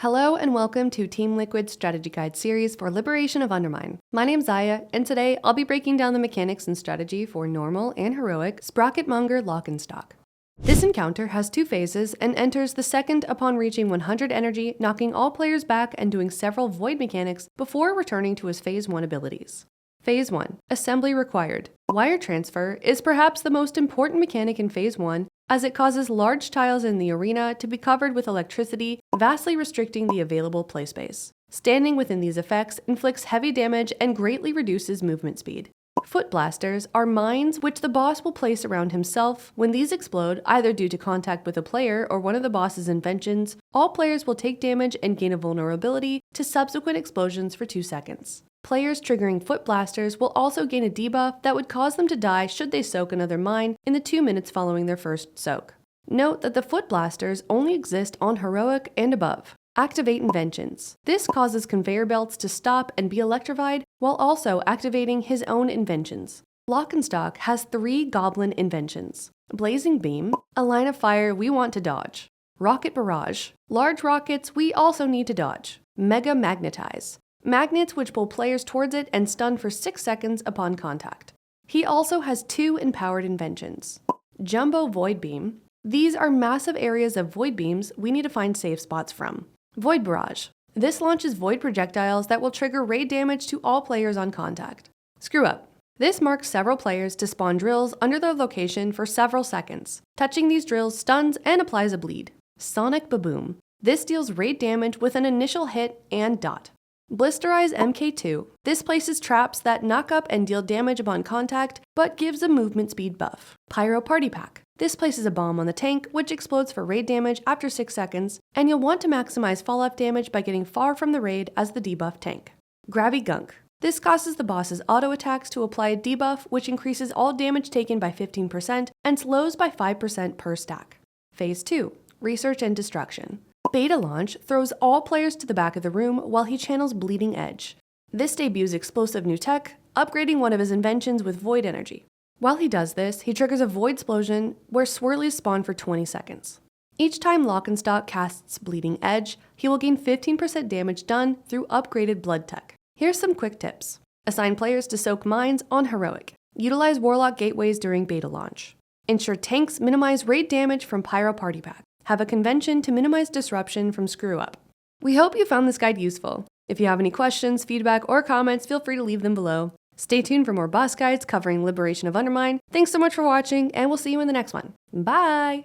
Hello and welcome to Team Liquid's strategy guide series for Liberation of Undermine. My name's Eiya, and today I'll be breaking down the mechanics and strategy for normal and heroic Sprocketmonger Lockenstock. This encounter has two phases and enters the second upon reaching 100 energy, knocking all players back and doing several void mechanics before returning to his Phase 1 abilities. Phase 1. Assembly required. Wire transfer is perhaps the most important mechanic in Phase 1 as it causes large tiles in the arena to be covered with electricity, vastly restricting the available play space. Standing within these effects inflicts heavy damage and greatly reduces movement speed. Foot blasters are mines which the boss will place around himself. When these explode, either due to contact with a player or one of the boss's inventions, all players will take damage and gain a vulnerability to subsequent explosions for 2 seconds. Players triggering foot blasters will also gain a debuff that would cause them to die should they soak another mine in the 2 minutes following their first soak. Note that the foot blasters only exist on heroic and above. Activate Inventions. This causes conveyor belts to stop and be electrified while also activating his own inventions. Lockenstock has 3 goblin inventions. Blazing Beam, a line of fire we want to dodge. Rocket Barrage, large rockets we also need to dodge. Mega Magnetize, magnets which pull players towards it and stun for 6 seconds upon contact. He also has 2 empowered inventions. Jumbo Void Beam. These are massive areas of void beams we need to find safe spots from. Void Barrage. This launches void projectiles that will trigger raid damage to all players on contact. Screw Up. This marks several players to spawn drills under their location for several seconds. Touching these drills stuns and applies a bleed. Sonic Baboom. This deals raid damage with an initial hit and dot. Blisterize MK2. This places traps that knock up and deal damage upon contact, but gives a movement speed buff. Pyro Party Pack. This places a bomb on the tank, which explodes for raid damage after 6 seconds, and you'll want to maximize falloff damage by getting far from the raid as the debuff tank. Gravy Gunk. This causes the boss's auto attacks to apply a debuff, which increases all damage taken by 15% and slows by 5% per stack. Phase 2. Research and Destruction. Beta Launch throws all players to the back of the room while he channels Bleeding Edge. This debuts explosive new tech, upgrading one of his inventions with void energy. While he does this, he triggers a void explosion where swirlies spawn for 20 seconds. Each time Lockenstock casts Bleeding Edge, he will gain 15% damage done through upgraded blood tech. Here's some quick tips. Assign players to soak mines on heroic. Utilize Warlock gateways during beta launch. Ensure tanks minimize raid damage from Pyro Party Pack. Have a convention to minimize disruption from Screw Up. We hope you found this guide useful. If you have any questions, feedback, or comments, feel free to leave them below. Stay tuned for more boss guides covering Liberation of Undermine. Thanks so much for watching, and we'll see you in the next one. Bye!